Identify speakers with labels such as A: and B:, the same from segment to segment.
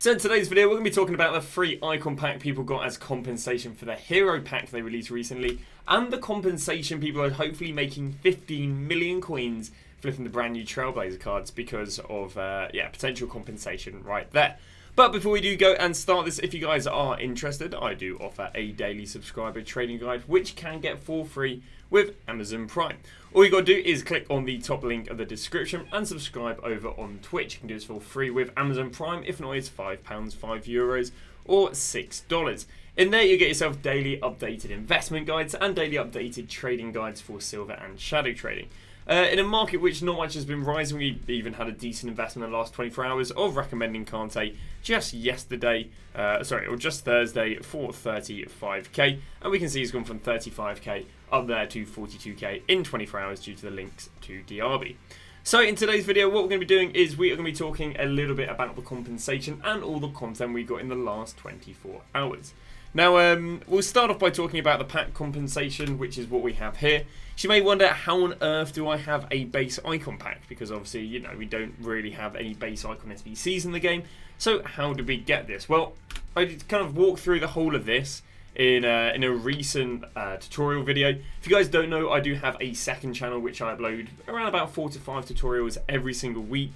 A: So in today's video, we're going to be talking about the free icon pack people got as compensation for the hero pack they released recently, and the compensation people are hopefully making 15 million coins flipping the brand new Trailblazer cards because of potential compensation right there. But before we do go and start this, if you guys are interested, I do offer a daily subscriber trading guide which can get for free with Amazon Prime. All you got to do is click on the top link of the description and subscribe over on Twitch. You can do this for free with Amazon Prime. If not, it's £5, €5, or $6. In there, you get yourself daily updated investment guides and daily updated trading guides for silver and shadow trading. In a market which not much has been rising, we even had a decent investment in the last 24 hours of recommending Kante just yesterday, just Thursday for 35k, and we can see it's gone from 35k up there to 42k in 24 hours due to the links to DRB. So in today's video, what we're going to be doing is we are going to be talking a little bit about the compensation and all the content we got in the last 24 hours. Now, we'll start off by talking about the pack compensation, which is what we have here. So you may wonder, how on earth do I have a base icon pack? Because obviously, you know, we don't really have any base icon SBCs in the game. So how did we get this? Well, I did kind of walk through the whole of this in a recent tutorial video. If you guys don't know, I do have a second channel which I upload around about 4 to 5 tutorials every single week,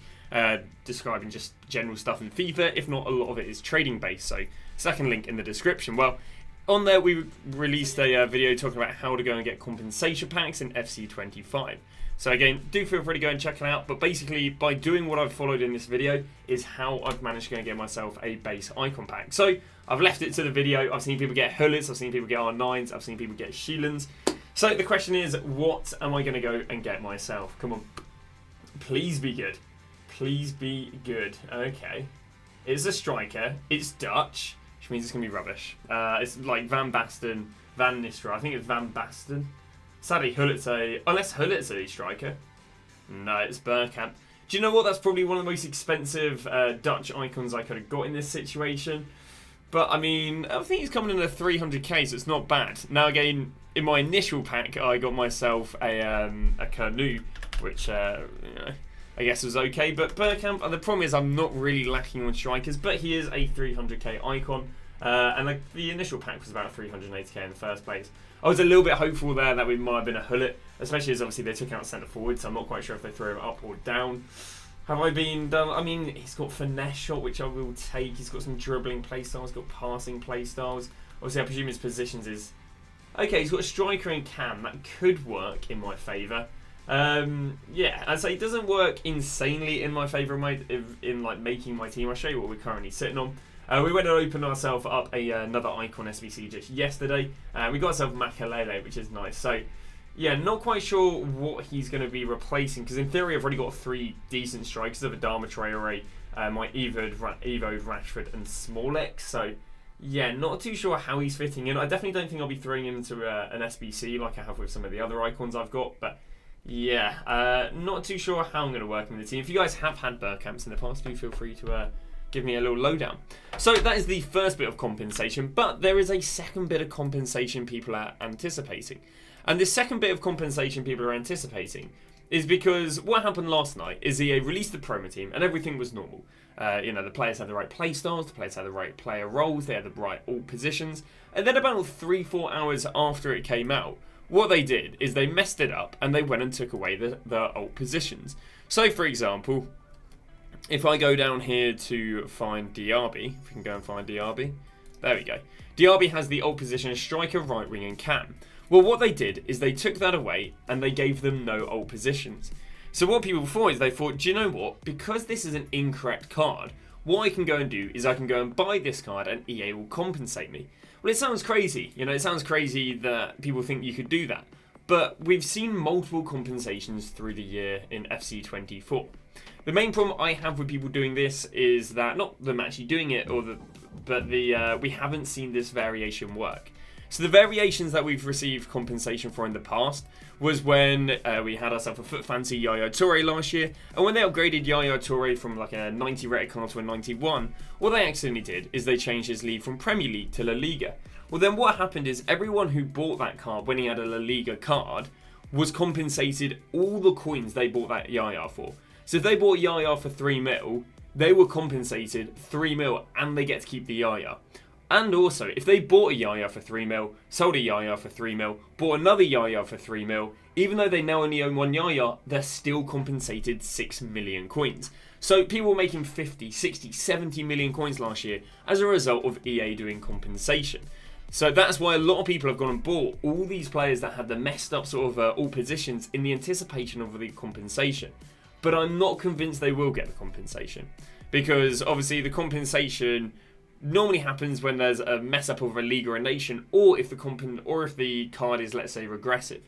A: describing just general stuff in FIFA. If not, a lot of it is trading based, so second link in the description. Well, on there we released a video talking about how to go and get compensation packs in FC25. So again, do feel free to go and check it out, but basically by doing what I've followed in this video is how I've managed to go and get myself a base icon pack. So I've left it to the video. I've seen people get Hullets, I've seen people get R9s, I've seen people get Sheelans. So the question is, what am I going to go and get myself? Come on, please be good. Please be good. Okay. It's a striker, it's Dutch, which means it's going to be rubbish. It's like Van Basten, Van Nistelrooy. I think it's Van Basten. Sadly, unless Hullets a striker. No, it's Bergkamp. Do you know what? That's probably one of the most expensive Dutch icons I could have got in this situation. But I mean, I think he's coming in at 300k, so it's not bad. Now again, in my initial pack, I got myself a Canoe, which I guess was okay. But Bergkamp, the problem is I'm not really lacking on strikers, but he is a 300k icon. And the initial pack was about 380k in the first place. I was a little bit hopeful there that we might have been a Hullet, especially as obviously they took out centre forward, so I'm not quite sure if they threw him up or down. Have I been done? I mean, he's got finesse shot, which I will take. He's got some dribbling playstyles, he's got passing playstyles. Obviously, I presume his positions is... Okay, he's got a striker and cam. That could work in my favour. Yeah, I'd say it doesn't work insanely in my favour in like making my team. I'll show you what we're currently sitting on. We went and opened ourselves up another icon SBC just yesterday. We got ourselves Makalele, which is nice. So, yeah, not quite sure what he's going to be replacing, because in theory I've already got 3 decent strikers of Adama Traore, my Evo, Rashford and Smalek. So, yeah, not too sure how he's fitting in. I definitely don't think I'll be throwing him into an SBC like I have with some of the other icons I've got. But, yeah, not too sure how I'm going to work in the team. If you guys have had Bergkamps in the past, do feel free to... give me a little lowdown. So that is the first bit of compensation, but there is a second bit of compensation people are anticipating. And this second bit of compensation people are anticipating is because what happened last night is EA released the promo team and everything was normal. The players had the right play styles, the players had the right player roles, they had the right alt positions. And then about 3-4 hours after it came out, what they did is they messed it up and they went and took away the alt positions. So for example, if I go down here to find DRB, if we can go and find DRB, there we go. DRB has the alt position as striker, right wing and cam. Well, what they did is they took that away and they gave them no alt positions. So what people thought is they thought, do you know what? Because this is an incorrect card, what I can go and do is I can go and buy this card and EA will compensate me. Well, it sounds crazy. It sounds crazy that people think you could do that. But we've seen multiple compensations through the year in FC24. The main problem I have with people doing this is that, not them actually doing it, but we haven't seen this variation work. So the variations that we've received compensation for in the past was when we had ourselves a foot fancy Yaya Toure last year, and when they upgraded Yaya Toure from like a 90 rated card to a 91, what they accidentally did is they changed his league from Premier League to La Liga. Well, then what happened is everyone who bought that card when he had a La Liga card was compensated all the coins they bought that Yaya for. So if they bought Yaya for 3 mil, they were compensated 3 mil and they get to keep the Yaya. And also, if they bought a Yaya for 3 mil, sold a Yaya for 3 mil, bought another Yaya for 3 mil, even though they now only own one Yaya, they're still compensated 6 million coins. So people were making 50, 60, 70 million coins last year as a result of EA doing compensation. So that's why a lot of people have gone and bought all these players that had the messed up sort of all positions in the anticipation of the compensation. But I'm not convinced they will get the compensation, because obviously the compensation normally happens when there's a mess up of a league or a nation, or if the card is, let's say, regressive.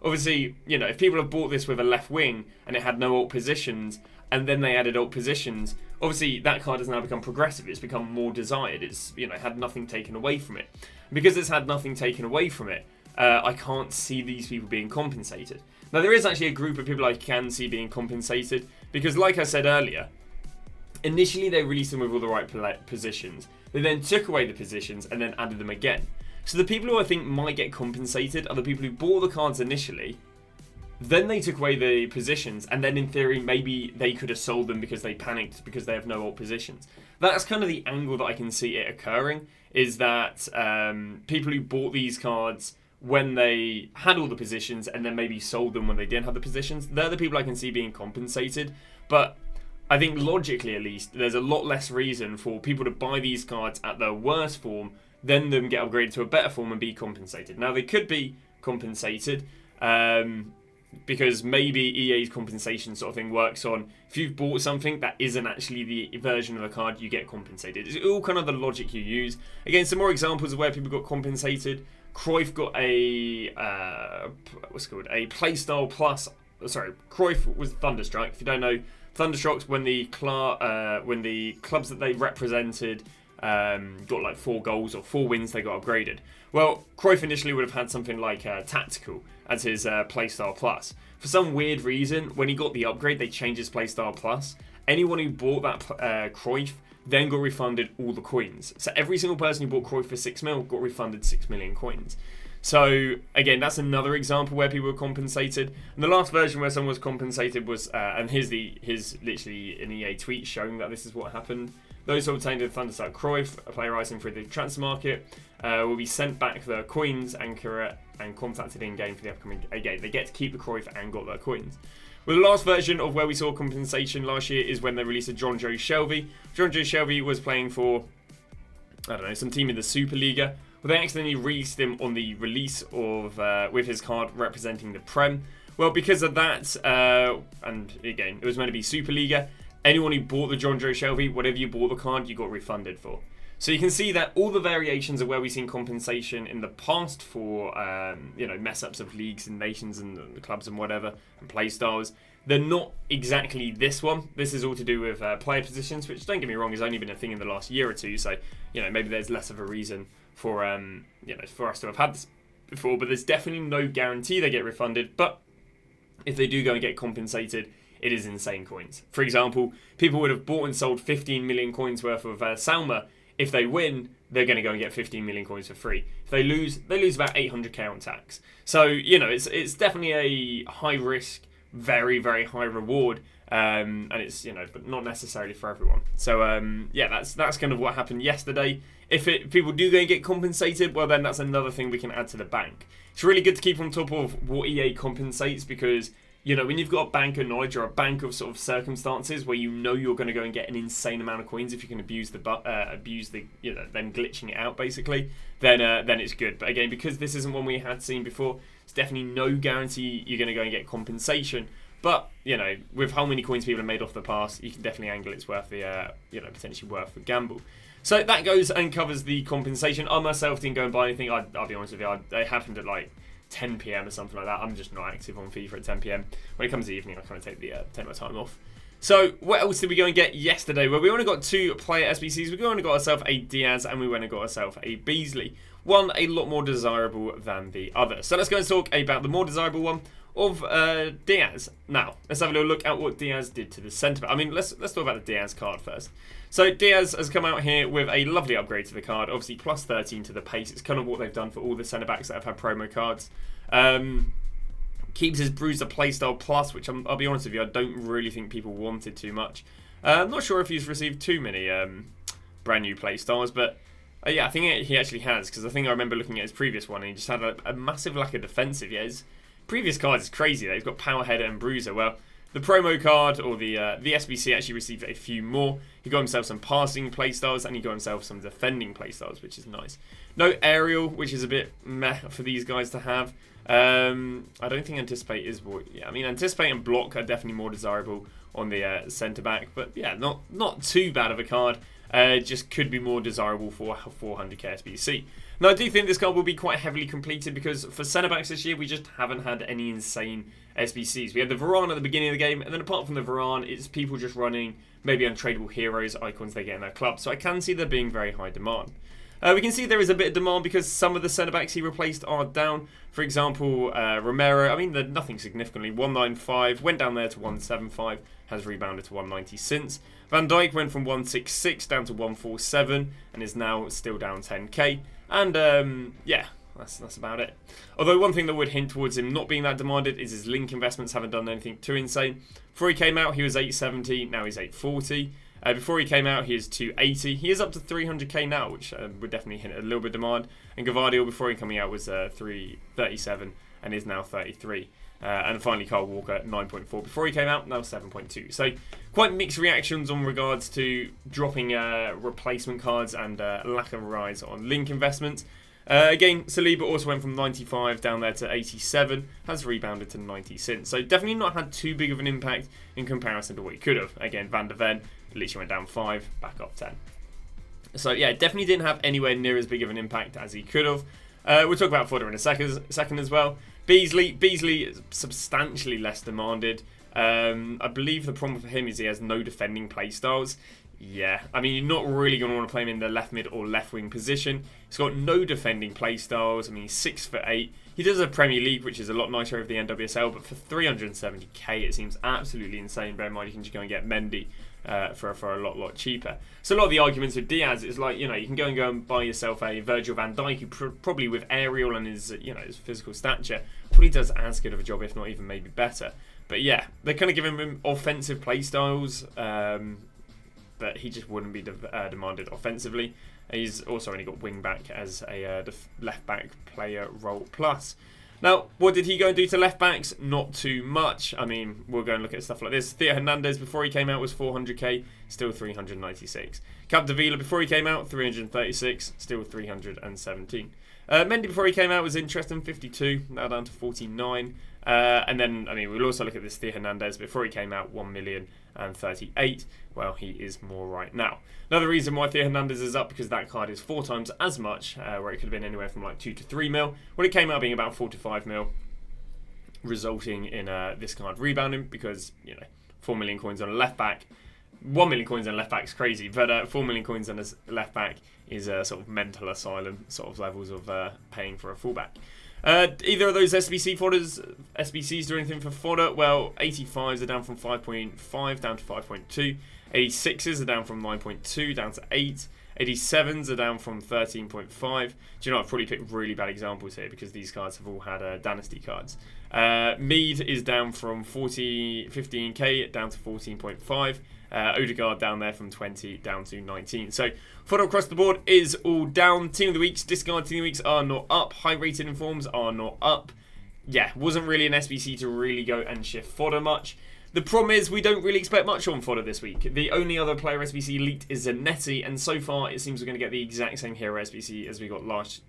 A: Obviously, you know, if people have bought this with a left wing and it had no alt positions, and then they added alt positions, obviously that card has now become progressive. It's become more desired. It's, you know, had nothing taken away from it. Because it's had nothing taken away from it, I can't see these people being compensated. Now, there is actually a group of people I can see being compensated, because like I said earlier, initially they released them with all the right positions. They then took away the positions and then added them again. So the people who I think might get compensated are the people who bought the cards initially, then they took away the positions, and then in theory maybe they could have sold them because they panicked because they have no alt positions. That's kind of the angle that I can see it occurring, is that people who bought these cards when they had all the positions and then maybe sold them when they didn't have the positions, they're the people I can see being compensated. But I think logically, at least, there's a lot less reason for people to buy these cards at their worst form than them get upgraded to a better form and be compensated. Now, they could be compensated because maybe EA's compensation sort of thing works on, if you've bought something that isn't actually the version of the card, you get compensated. It's all kind of the logic you use. Again, some more examples of where people got compensated. Cruyff got a playstyle plus. Sorry, Cruyff was Thunderstrike. If you don't know, Thunderstrikes when the clubs that they represented got like 4 goals or 4 wins, they got upgraded. Well, Cruyff initially would have had something like Tactical as his playstyle plus. For some weird reason, when he got the upgrade, they changed his playstyle plus. Anyone who bought that Cruyff then got refunded all the coins. So every single person who bought Cruyff for 6 mil got refunded 6 million coins. So again, that's another example where people were compensated. And the last version where someone was compensated was, and here's literally an EA tweet showing that this is what happened. Those who obtained a Thunderstrike Cruyff, a player rising through the transfer market, will be sent back the coins accurate and contacted in game for the upcoming game. They get to keep the Cruyff and got their coins. Well, the last version of where we saw compensation last year is when they released a John Joe Shelby. John Joe Shelby was playing for, I don't know, some team in the Superliga. Well, they accidentally released him on the release of with his card representing the Prem. Well, because of that, and again, it was meant to be Superliga, anyone who bought the John Joe Shelby, whatever you bought the card, you got refunded for. So you can see that all the variations of where we've seen compensation in the past for mess ups of leagues and nations and the clubs and whatever and play styles, they're not exactly this one. This is all to do with player positions, which, don't get me wrong, has only been a thing in the last year or two. So maybe there's less of a reason for for us to have had this before. But there's definitely no guarantee they get refunded. But if they do go and get compensated, it is insane coins. For example, people would have bought and sold 15 million coins worth of Salma. If they win, they're going to go and get 15 million coins for free. If they lose about 800k on tax. So, it's definitely a high risk, very, very high reward. And it's, but not necessarily for everyone. So, that's kind of what happened yesterday. If people do go and get compensated, well, then that's another thing we can add to the bank. It's really good to keep on top of what EA compensates, because when you've got a bank of knowledge or a bank of sort of circumstances where you're going to go and get an insane amount of coins if you can abuse the them glitching it out basically, then it's good. But again, because this isn't one we had seen before, it's definitely no guarantee you're going to go and get compensation. But with how many coins people have made off the pass, you can definitely angle it's worth the potentially worth the gamble. So that goes and covers the compensation. I myself didn't go and buy anything. I'll be honest with you, it happened at like 10 PM or something like that. I'm just not active on FIFA at 10 PM. When it comes to the evening, I kind of take my time off. So what else did we go and get yesterday? Well, we only got 2 player SBCs. We only got ourselves a Diaz and we went and got ourselves a Beasley. One a lot more desirable than the other. So let's go and talk about the more desirable one of Diaz. Now, let's have a little look at what Diaz did to the centre back. I mean, let's talk about the Diaz card first. So Diaz has come out here with a lovely upgrade to the card. Obviously, plus 13 to the pace. It's kind of what they've done for all the centre-backs that have had promo cards. Keeps his Bruiser playstyle plus, which I'll be honest with you, I don't really think people wanted too much. I'm not sure if he's received too many brand new playstyles, but yeah, I think he actually has, because I think I remember looking at his previous one and he just had a massive lack of defensive. Yeah, his previous card is crazy though. He's got Power Header and Bruiser. Well, the promo card, or the SBC, actually received a few more. He got himself some passing playstyles and he got himself some defending playstyles, which is nice. No aerial, which is a bit meh for these guys to have. I don't think Anticipate is what... Yeah, I mean, Anticipate and Block are definitely more desirable on the centre-back. But yeah, not too bad of a card. Just could be more desirable for 400k SBC. Now, I do think this card will be quite heavily completed, because for centre-backs this year, we just haven't had any insane SBCs. We had the Varane at the beginning of the game, and then apart from the Varane, it's people just running maybe untradeable heroes, icons they get in their club. So I can see there being very high demand. We can see there is a bit of demand because some of the centre-backs he replaced are down. For example, Romero, I mean, they're nothing significantly. 195, went down there to 175, has rebounded to 190 since. Van Dijk went from 166 down to 147 and is now still down 10k. And yeah, that's about it. Although one thing that would hint towards him not being that demanded is his link investments haven't done anything too insane. Before he came out, he was 870, now he's 840. Before he came out, he is 280. He is up to 300k now, which would definitely hint a little bit of demand. And Gvardiol, before he coming out, was 337 and is now 33. And finally, Kyle Walker at 9.4. Before he came out, now 7.2. So quite mixed reactions on regards to dropping replacement cards and lack of rise on link investments. Again, Saliba also went from 95 down there to 87, has rebounded to 90 since. So definitely not had too big of an impact in comparison to what he could have. Again, Van der Ven literally went down 5, back up 10. So yeah, definitely didn't have anywhere near as big of an impact as he could have. We'll talk about Fodder in a second as well. Beasley is substantially less demanded. I believe the problem for him is he has no defending playstyles. Yeah, I mean, you're not really going to want to play him in the left mid or left wing position. He's got no defending playstyles. I mean, he's 6'8". He does a Premier League, which is a lot nicer over the NWSL, but for 370k, it seems absolutely insane. Bear in mind, you can just go and get Mendy for a lot cheaper. So a lot of the arguments with Diaz is like, you know, you can go and buy yourself a Virgil van Dijk, who probably with aerial and his, you know, his physical stature, probably does as good of a job, if not even maybe better. But yeah, they're kind of giving him offensive playstyles. But he just wouldn't be demanded offensively. He's also only got wing back as a left back player role plus. Now, what did he go and do to left backs? Not too much. I mean, we'll go and look at stuff like this. Theo Hernandez, before he came out, was 400k, still 396. Capdevila, before he came out, 336, still 317. Mendy, before he came out, was interesting, 52, now down to 49. And then, I mean, we'll also look at this Theo Hernandez. Before he came out, 1,038,000. Well, he is more right now. Another reason why Theo Hernandez is up, because that card is 4 times as much, where it could have been anywhere from like 2 to 3 mil. When it came out being about 4 to 5 mil, resulting in this card rebounding, because, you know, 4 million coins on a left back. 1 million coins on a left back is crazy, but 4 million coins on a left back is a sort of mental asylum sort of levels of paying for a fullback. Either of those SBCs do anything for Fodder? Well, 85s are down from 5.5 down to 5.2. 86s are down from 9.2 down to 8. 87s are down from 13.5. Do you know, I've probably picked really bad examples here because these cards have all had dynasty cards. Mead is down from 15k down to 14.5. Odegaard down there from 20 down to 19. So Fodder across the board is all down. Team of the weeks, discard team of the weeks are not up. High rated informs are not up. Yeah, wasn't really an SBC to really go and shift Fodder much. The problem is we don't really expect much on Fodder this week. The only other player SBC leaked is Zanetti, and so far it seems we're going to get the exact same hero SBC as we got last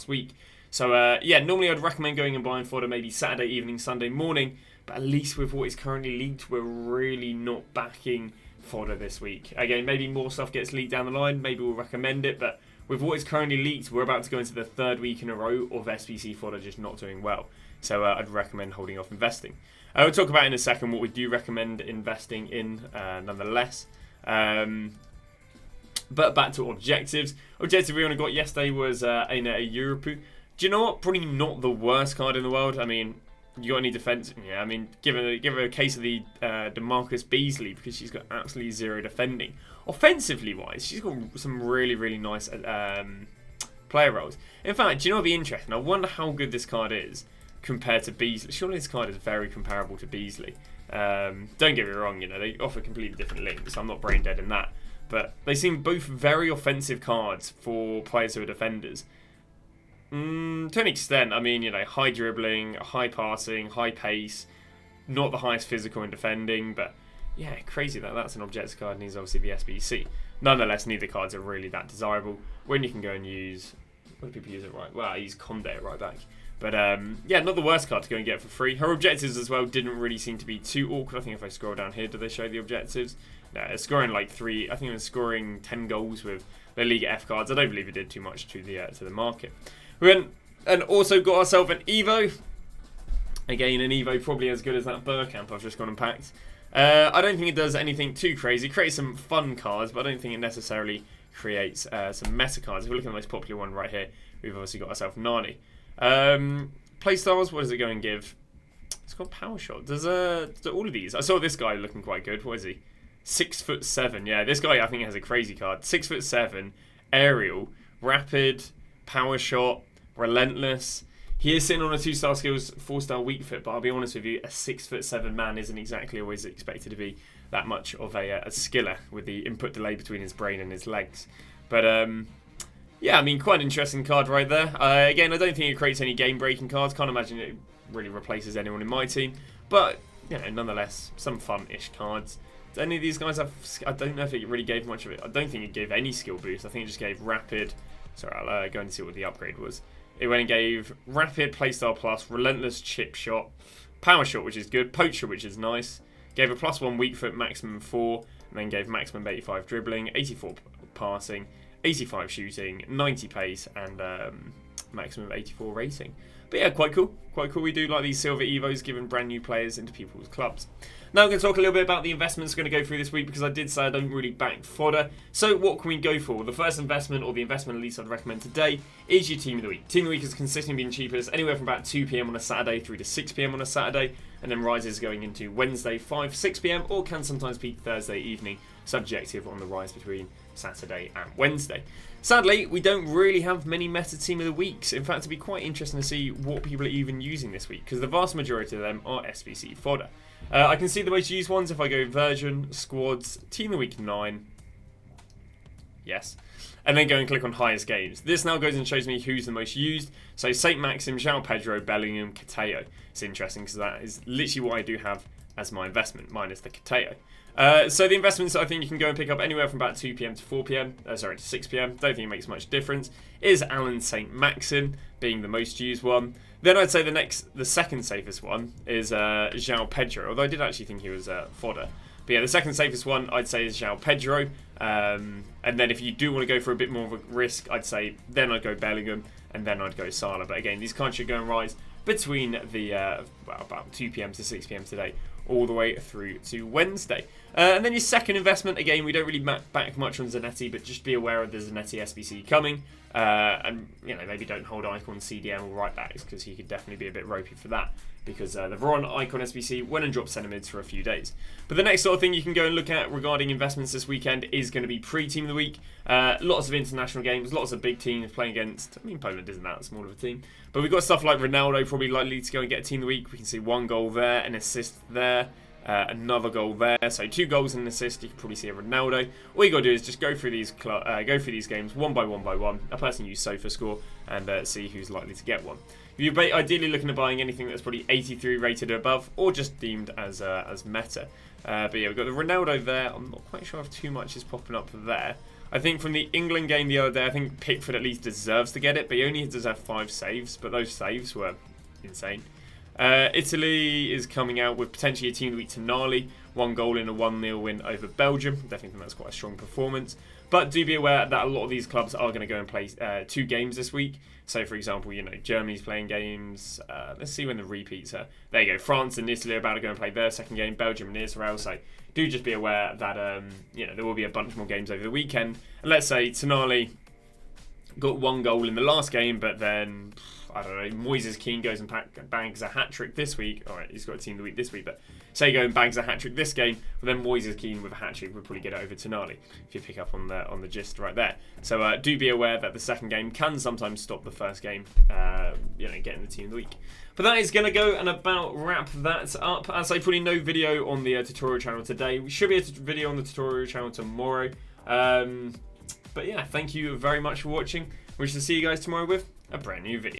A: week. So yeah, normally I'd recommend going and buying Fodder maybe Saturday evening, Sunday morning, but at least with what is currently leaked, we're really not backing Fodder this week. Again, maybe more stuff gets leaked down the line, maybe we'll recommend it, but with what is currently leaked, we're about to go into the 3rd week in a row of SBC Fodder just not doing well. So I'd recommend holding off investing. We'll talk about in a second what we do recommend investing in nonetheless. But back to objectives. Objective we only got yesterday was Aina Europu. Do you know what? Probably not the worst card in the world. I mean, you got any defense? Yeah, I mean, give her a case of the DeMarcus Beasley, because she's got absolutely 0 defending. Offensively wise, she's got some really nice player roles. In fact, do you know what'd be interesting? I wonder how good this card is compared to Beasley. Surely this card is very comparable to Beasley. Don't get me wrong, you know, they offer completely different links. I'm not brain dead in that. But they seem both very offensive cards for players who are defenders. To an extent, I mean, you know, high dribbling, high passing, high pace, not the highest physical in defending, but yeah, crazy that that's an objective card and he's obviously the SBC. Nonetheless, neither cards are really that desirable when you can go and use... What do people use it right? Well, I use Conde right back. But yeah, not the worst card to go and get for free. Her objectives as well didn't really seem to be too awkward. I think if I scroll down here, do they show the objectives? No, it's scoring like 3. I think it was scoring 10 goals with the League F cards. I don't believe it did too much to the market. We went and also got ourselves an Evo. Again, an Evo probably as good as that Burkamp I've just gone and packed. I don't think it does anything too crazy. It creates some fun cards, but I don't think it necessarily creates some meta cards. If we look at the most popular one right here, we've obviously got ourselves Nani. Playstyles, what does it go and give? It's got Power Shot. Does all of these? I saw this guy looking quite good. What is he? 6'7". Yeah, this guy I think has a crazy card. 6'7", aerial, rapid, Power Shot, relentless. He is sitting on a 2-star skills, 4-star weak foot, but I'll be honest with you, a 6'7" man isn't exactly always expected to be that much of a skiller with the input delay between his brain and his legs. But yeah, I mean, quite an interesting card right there. Again, I don't think it creates any game-breaking cards. Can't imagine it really replaces anyone in my team. But, you know, nonetheless, some fun-ish cards. Do any of these guys have... I don't know if it really gave much of it. I don't think it gave any skill boost. I think it just gave rapid... Sorry, I'll go and see what the upgrade was. It went and gave rapid, playstyle plus, relentless chip shot, power shot, which is good, poacher, which is nice. Gave a +1 weak foot, maximum 4, and then gave maximum 85 dribbling, 84 passing, 85 shooting, 90 pace, and maximum 84 rating. But yeah, quite cool. Quite cool. We do like these silver Evos given brand new players into people's clubs. Now I'm going to talk a little bit about the investments we're going to go through this week because I did say I don't really back fodder. So what can we go for? Well, the first investment, or the investment at least I'd recommend today, is your Team of the Week. Team of the Week has consistently been cheapest, anywhere from about 2 PM on a Saturday through to 6 PM on a Saturday, and then rises going into Wednesday 5, 6 PM, or can sometimes peak Thursday evening, subjective on the rise between Saturday and Wednesday. Sadly, we don't really have many meta Team of the Weeks. In fact, it'd be quite interesting to see what people are even using this week, because the vast majority of them are SBC fodder. I can see the most used ones if I go version, squads, Team of the Week 9. Yes. And then go and click on highest games. This now goes and shows me who's the most used. So St. Maxim, João Pedro, Bellingham, Cateo. It's interesting because that is literally what I do have as my investment, minus the Cateo. So the investments I think you can go and pick up anywhere from about 2 PM to 4 PM, to 6 PM, don't think it makes much difference, is Alan St. Maxim being the most used one. Then I'd say the second safest one is João Pedro, although I did actually think he was fodder. But yeah, the second safest one I'd say is João Pedro. And then if you do want to go for a bit more of a risk, I'd say then I'd go Bellingham and then I'd go Salah. But again, these cards should go and rise between the about 2 PM to 6 PM today, all the way through to Wednesday. And then your second investment, again, we don't really back much on Zanetti, but just be aware of the Zanetti SBC coming. And, you know, maybe don't hold Icon, CDM, or right backs, because he could definitely be a bit ropey for that. Because the Veron Icon SBC went and dropped centimeters for a few days. But the next sort of thing you can go and look at regarding investments this weekend is going to be pre-Team of the Week. Lots of international games, lots of big teams playing against... I mean, Poland isn't that small of a team. But we've got stuff like Ronaldo probably likely to go and get a Team of the Week. We can see 1 goal there, an assist there, another goal there. So 2 goals and an assist. You can probably see a Ronaldo. All you got to do is just go through these games one by one. A person use SofaScore and see who's likely to get one. You're ideally looking at buying anything that's probably 83 rated or above, or just deemed as meta. But yeah, we've got the Ronaldo there. I'm not quite sure if too much is popping up there. I think from the England game the other day, I think Pickford at least deserves to get it, but he only does have 5 saves, but those saves were insane. Italy is coming out with potentially a Team of the Week to Tonali, 1 goal in a 1-0 win over Belgium. Definitely think that's quite a strong performance. But do be aware that a lot of these clubs are going to go and play 2 games this week. So, for example, you know, Germany's playing games. Let's see when the repeats are. There you go. France and Italy are about to go and play their second game. Belgium and Israel. So, do just be aware that you know, there will be a bunch more games over the weekend. And let's say Tonali got 1 goal in the last game, but then I don't know, Moises Keane goes and bangs a hat-trick this week. All right, he's got a team of the week this week, but say he goes and bangs a hat-trick this game, well then Moises Keane with a hat-trick would probably get it over Tonali, if you pick up on the gist right there. So do be aware that the second game can sometimes stop the first game, getting the team of the week. But that is going to go and about wrap that up. As I put in no video on the tutorial channel today. We should be a video on the tutorial channel tomorrow. But yeah, thank you very much for watching. We shall see you guys tomorrow with a brand new video.